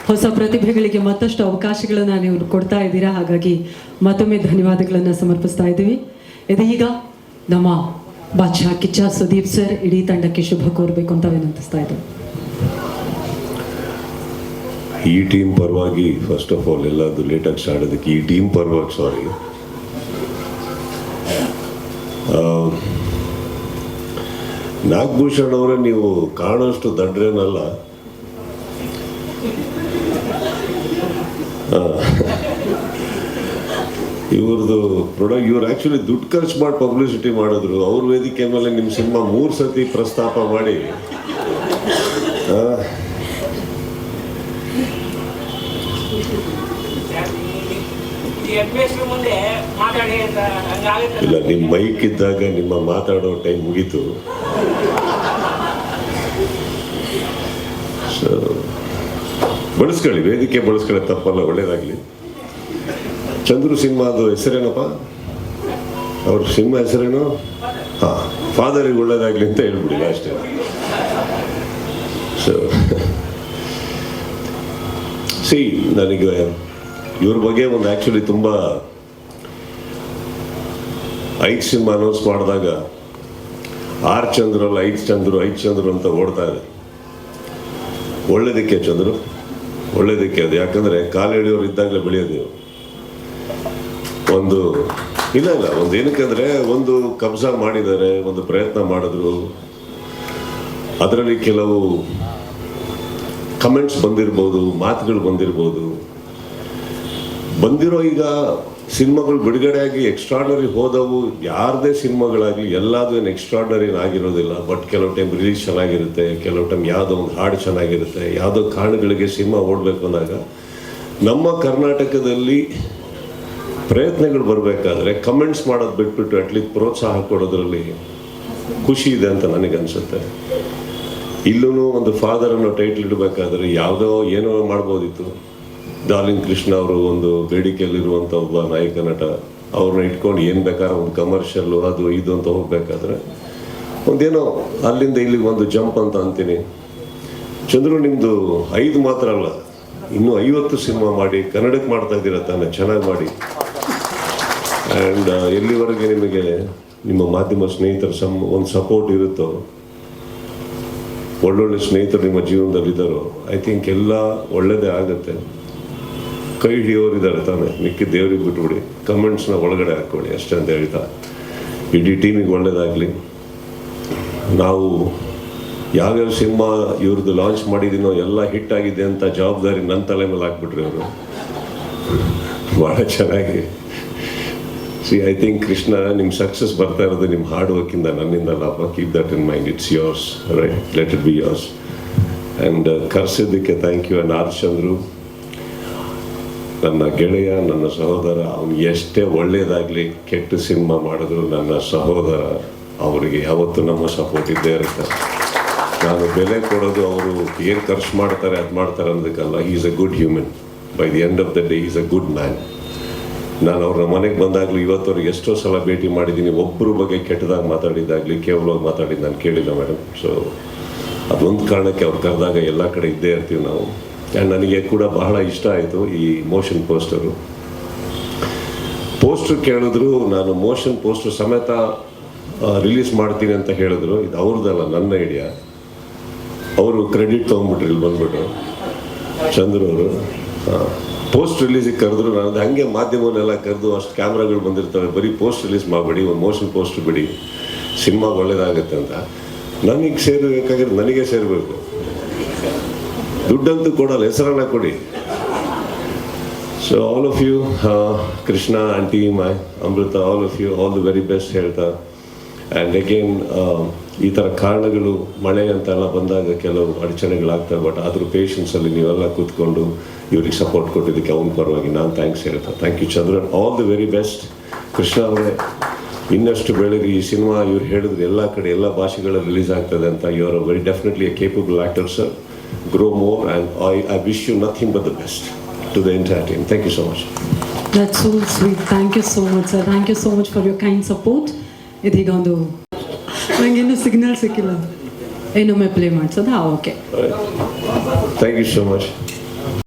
ಹೊಸ ಪ್ರತಿಭೆಗಳಿಗೆ ಮತ್ತಷ್ಟು ಅವಕಾಶಗಳನ್ನು ನೀವು ಕೊಡ್ತಾ ಇದ್ದೀರಾ. ಹಾಗಾಗಿ ಮತ್ತೊಮ್ಮೆ ಧನ್ಯವಾದಗಳನ್ನು ಸಮರ್ಪಿಸ್ತಾ ಇದ್ದೀವಿ. ಇದೀಗ ನಮ್ಮ ಬಾದ್ಶಾ ಕಿಚ್ಚ ಸುದೀಪ್ ಸರ್ ಇಡೀ ತಂಡಕ್ಕೆ ಶುಭ ಕೋರಬೇಕು ಅಂತ ವಿನಂತಿಸ್ತಾ ಇದ್ದೀವಿ. ಈ ಟೀಮ್ ಪರವಾಗಿ ಫಸ್ಟ್ ಆಫ್ ಆಲ್ ಎಲ್ಲದು ಲೇಟಾಗಿ ಸ್ಟಾರ್ಟ್ ಅದಕ್ಕೆ ಈ ಟೀಮ್ ಪರವಾಗಿ ಸಾರಿ. ನಾಗಭೂಷಣ್ ಅವರೇ ನೀವು ಕಾಣೋಷ್ಟು ದಡ್ರೇನಲ್ಲ. ಇವ್ರದ್ದು ಇವ್ರು ಆ್ಯಕ್ಚುಲಿ ದುಡ್ಡು ಖರ್ಚು ಮಾಡಿ ಪಬ್ಲಿಸಿಟಿ ಮಾಡಿದ್ರು. ಅವ್ರ ವೇದಿಕೆ ಮೇಲೆ ನಿಮ್ಮ ಸಿನಿಮಾ 3 ಸತಿ ಪ್ರಸ್ತಾಪ ಮಾಡಿ ಇಲ್ಲ, ನಿಮ್ಮ ಮೈಕ್ ಇದ್ದಾಗ ನಿಮ್ಮ ಮಾತಾಡೋ ಟೈಮ್ ಮುಗೀತು. ಸೊ ಬಳಸ್ಕೊಳ್ಳಿ, ವೇದಿಕೆ ಬಳಸ್ಕೊಳ್ಳಿ, ತಪ್ಪಲ್ಲ, ಒಳ್ಳೇದಾಗಲಿ. ಚಂದ್ರು ಸಿನಿಮಾದು ಹೆಸರೇನಪ್ಪ? ಅವ್ರ ಸಿನಿಮಾ ಹೆಸರೇನು? ಹಾಂ, ಫಾದರಿಗೆ ಒಳ್ಳೇದಾಗಲಿ ಅಂತ ಹೇಳ್ಬಿಡಿ ಅಷ್ಟೇ. ಸೊ ನನಗೆ ಇವ್ರ ಬಗ್ಗೆ ಒಂದು ಆ್ಯಕ್ಚುಲಿ ತುಂಬ 5 ಸಿನಿಮಾ ಅನೌನ್ಸ್ ಮಾಡಿದಾಗ 6 ಚಂದ್ರಲ್ಲ 5 ಚಂದ್ರು ಅಂತ ಓಡ್ತಾ ಇದೆ. ಒಳ್ಳೇದಕ್ಕೆ ಚಂದ್ರು, ಒಳ್ಳೇದಕ್ಕೆ ಅದು. ಯಾಕಂದರೆ ಕಾಲು ಎಳೆಯೋರು ಇದ್ದಾಗಲೇ ಬೆಳೆಯೋದು. ಒಂದು ಒಂದು ಏನಕ್ಕಂದರೆ ಒಂದು ಕಬ್ಜಾ ಮಾಡಿದ್ದಾರೆ, ಒಂದು ಪ್ರಯತ್ನ ಮಾಡಿದ್ರು, ಅದರಲ್ಲಿ ಕೆಲವು ಕಮೆಂಟ್ಸ್ ಬಂದಿರ್ಬೋದು, ಮಾತುಗಳು ಬಂದಿರೋ ಈಗ ಸಿನಿಮಾಗಳು ಬಿಡುಗಡೆಯಾಗಿ ಎಕ್ಸ್ಟ್ರಾರ್ಡನರಿ ಹೋದವು. ಯಾರದೇ ಸಿನಿಮಾಗಳಾಗಲಿ ಎಲ್ಲದೂ ಏನು ಎಕ್ಸ್ಟ್ರಾರ್ಡನರಿ ಆಗಿರೋದಿಲ್ಲ. ಬಟ್ ಕೆಲವು ಟೈಮ್ ರಿಲೀಸ್ ಚೆನ್ನಾಗಿರುತ್ತೆ, ಕೆಲವು ಟೈಮ್ ಯಾವುದೋ ಒಂದು ಹಾಡು ಚೆನ್ನಾಗಿರುತ್ತೆ. ಯಾವುದೋ ಕಾರಣಗಳಿಗೆ ಸಿನಿಮಾ ಓಡಬೇಕು ಅಂದಾಗ ನಮ್ಮ ಕರ್ನಾಟಕದಲ್ಲಿ ಪ್ರಯತ್ನಗಳು ಬರಬೇಕಾದ್ರೆ ಕಮೆಂಟ್ಸ್ ಮಾಡೋದು ಬಿಟ್ಬಿಟ್ಟು ಅಟ್ಲೀಸ್ಟ್ ಪ್ರೋತ್ಸಾಹ ಕೊಡೋದ್ರಲ್ಲಿ ಖುಷಿ ಇದೆ ಅಂತ ನನಗನ್ಸುತ್ತೆ. ಇಲ್ಲೂ ಒಂದು ಫಾದರ್ ಅನ್ನೋ ಟೈಟ್ಲ್ ಇಡಬೇಕಾದ್ರೆ ಯಾವುದೋ ಏನೋ ಮಾಡ್ಬೋದಿತ್ತು. ಡಾರ್ಲಿಂಗ್ ಕೃಷ್ಣ ಅವರು ಒಂದು ಬೇಡಿಕೆಯಲ್ಲಿರುವಂಥ ಒಬ್ಬ ನಾಯಕ ನಟ, ಅವ್ರನ್ನ ಇಟ್ಕೊಂಡು ಏನು ಬೇಕಾದ್ರೆ ಒಂದು ಕಮರ್ಷಿಯಲ್ಲು ಅದು ಇದು ಅಂತ ಹೋಗ್ಬೇಕಾದ್ರೆ ಒಂದೇನೋ ಅಲ್ಲಿಂದ ಇಲ್ಲಿಗೆ ಒಂದು ಜಂಪ್ ಅಂತ ಅಂತೀನಿ. ಚಂದ್ರು, ನಿಮ್ಮದು 5 ಮಾತ್ರ ಅಲ್ಲ, ಇನ್ನೂ 50 ಸಿನಿಮಾ ಮಾಡಿ ಕನ್ನಡಕ್ಕೆ ಮಾಡ್ತಾ ಇದ್ದೀರ ತಾನೆ, ಚೆನ್ನಾಗಿ ಮಾಡಿ. ಆ್ಯಂಡ್ ಎಲ್ಲಿವರೆಗೆ ನಿಮಗೆ ನಿಮ್ಮ ಮಾಧ್ಯಮ ಸ್ನೇಹಿತರ ಒಂದು ಸಪೋರ್ಟ್ ಇರುತ್ತೋ, ಒಳ್ಳೊಳ್ಳೆ ಸ್ನೇಹಿತರು ನಿಮ್ಮ ಜೀವನದಲ್ಲಿದ್ದಾರೋ, ಐ ಥಿಂಕ್ ಎಲ್ಲ ಒಳ್ಳೆಯದೇ ಆಗುತ್ತೆ. ಕೈ ಹಿಡಿಯೋರಿದ್ದಾರೆ ತಾನೆ, ಮಿಕ್ಕಿ ದೇವ್ರಿಗೆ ಬಿಟ್ಬಿಡಿ, ಕಮೆಂಟ್ಸ್ನ ಒಳಗಡೆ ಹಾಕ್ಕೊಳ್ಳಿ ಅಷ್ಟೇ ಅಂತ ಹೇಳ್ತಾ ಇಡೀ ಟೀಮಿಗೆ ಒಳ್ಳೇದಾಗಲಿ. ನಾವು ಯಾವ್ಯಾವ ಸಿನಿಮಾ ಇವ್ರದ್ದು ಲಾಂಚ್ ಮಾಡಿದ್ದೀನೋ ಎಲ್ಲ ಹಿಟ್ ಆಗಿದೆ ಅಂತ ಜವಾಬ್ದಾರಿ ನನ್ನ ತಲೆ ಮೇಲೆ ಹಾಕ್ಬಿಟ್ರಿ ಅವರು. ಭಾಳ ಚೆನ್ನಾಗಿ ಐ ಥಿಂಕ್ ಕೃಷ್ಣ, ನಿಮ್ಮ ಸಕ್ಸಸ್ ಬರ್ತಾ ಇರೋದು ನಿಮ್ಮ ಹಾರ್ಡ್ ವರ್ಕಿಂದ, ನನ್ನಿಂದ ಲಾಭ. Keep that in mind, it's yours, right, let it be yours. And ಕರ್ಸಿದ್ದಕ್ಕೆ thank you. And R Chandru ನನ್ನ ಗೆಳೆಯ, ನನ್ನ ಸಹೋದರ. ಅವನು ಎಷ್ಟೇ ಒಳ್ಳೆಯದಾಗಲಿ ಕೆಟ್ಟ ಸಿನಿಮಾ ಮಾಡಿದ್ರು ನನ್ನ ಸಹೋದರ, ಅವರಿಗೆ ಯಾವತ್ತೂ ನಮ್ಮ ಸಪೋರ್ಟ್ ಇದ್ದೇ ಇರುತ್ತೆ. ನಾನು ಬೆಲೆ ಕೊಡೋದು ಅವರು ಏನು ಖರ್ಚು ಮಾಡ್ತಾರೆ ಅದು ಮಾಡ್ತಾರೆ ಅನ್ನೋದಕ್ಕಲ್ಲ. He is a good human. By the end of the day is a good man. ನಾನು ಅವ್ರ ಮನೆಗೆ ಬಂದಾಗಲೂ ಇವತ್ತವ್ರಿಗೆ ಎಷ್ಟೋ ಸಲ ಭೇಟಿ ಮಾಡಿದ್ದೀನಿ. ಒಬ್ಬರ ಬಗ್ಗೆ ಕೆಟ್ಟದಾಗಿ ಮಾತಾಡಿದ್ದಾಗಲಿ ಕೇವಲವಾಗಿ ಮಾತಾಡಿದ್ದು ನಾನು ಕೇಳಿಲ್ಲ ಮೇಡಮ್. ಸೊ ಅದೊಂದು ಕಾರಣಕ್ಕೆ ಅವ್ರು ಕರೆದಾಗ ಎಲ್ಲ ಕಡೆ ಇದ್ದೇ ಇರ್ತೀವಿ ನಾವು. ಆ್ಯಂಡ್ ನನಗೆ ಕೂಡ ಬಹಳ ಇಷ್ಟ ಆಯಿತು ಈ ಮೋಷನ್ ಪೋಸ್ಟರು ಕೇಳಿದ್ರು. ನಾನು ಮೋಷನ್ ಪೋಸ್ಟರ್ ಸಮೇತ ರಿಲೀಸ್ ಮಾಡ್ತೀನಿ ಅಂತ ಹೇಳಿದ್ರು. ಇದು ಅವ್ರದ್ದಲ್ಲ, ನನ್ನ ಐಡಿಯಾ. ಅವರು ಕ್ರೆಡಿಟ್ ತೊಗೊಂಡ್ಬಿಟ್ರು ಇಲ್ಲಿ ಬಂದ್ಬಿಟ್ಟು, ಚಂದ್ರು ಅವರು. ಪೋಸ್ಟ್ ರಿಲೀಸಿಗೆ ಕರೆದ್ರು. ನಾನು ಹಾಗೆ ಮಾಧ್ಯಮವನ್ನೆಲ್ಲ ಕರೆದು ಅಷ್ಟು ಕ್ಯಾಮ್ರಾಗಳು ಬಂದಿರ್ತವೆ, ಬರೀ ಪೋಸ್ಟ್ ರಿಲೀಸ್ ಮಾಡಬೇಡಿ, ಒಂದು ಮೋಷನ್ ಪೋಸ್ಟ್ ಬಿಡಿ, ಸಿನಿಮಾ ಒಳ್ಳೇದಾಗುತ್ತೆ ಅಂತ. ನನಗೆ ಸೇರಬೇಕಾದ್ರೆ ನನಗೆ ಸೇರಬೇಕು, ದುಡ್ಡಂತೂ ಕೊಡಲ್ಲ, ಹೆಸರನ್ನ ಕೊಡಿ. So all of you, Krishna and team, Amrita, all of you, all the very best ಹೇಳ್ತಾ. ಆ್ಯಂಡ್ ಅಗೇನ್ ಈ ಥರ ಕಾರಣಗಳು ಮಳೆ ಅಂತೆಲ್ಲ ಬಂದಾಗ ಕೆಲವು ಅಡಚಣೆಗಳಾಗ್ತವೆ. ಬಟ್ ಆದರೂ ಪೇಷನ್ಸಲ್ಲಿ ನೀವೆಲ್ಲ ಕೂತ್ಕೊಂಡು ಇವ್ರಿಗೆ ಸಪೋರ್ಟ್ ಕೊಟ್ಟಿದ್ದಕ್ಕೆ ಅವನ ಪರವಾಗಿ ನಾನು ಥ್ಯಾಂಕ್ಸ್ ಹೇಳ್ತಾ. Thank you Chandran, all the very best. Krishna ಅವರೇ, ಇನ್ನಷ್ಟು ಬೆಳಗ್ಗೆ ಈ ಸಿನಿಮಾ ಇವ್ರು ಹೇಳಿದ್ರು ಎಲ್ಲ ಕಡೆ ಎಲ್ಲ ಭಾಷೆಗಳಲ್ಲಿ ರಿಲೀಸ್ ಆಗ್ತದೆ ಅಂತ. You are very definitely a capable actor sir. Grow more, and I wish you nothing but the best to the entire team. Thank you so much. That's so sweet. Thank you so much, sir. Thank you so much for your kind support. ಇದೀಗ ಒಂದು ನನಗೇನು signal ಸಿಕ್ಕಿಲ್ಲ, ಇನ್ನೊಮ್ಮೆ play ಮಾಡಿಸೋದಾ? Okay, thank you so much.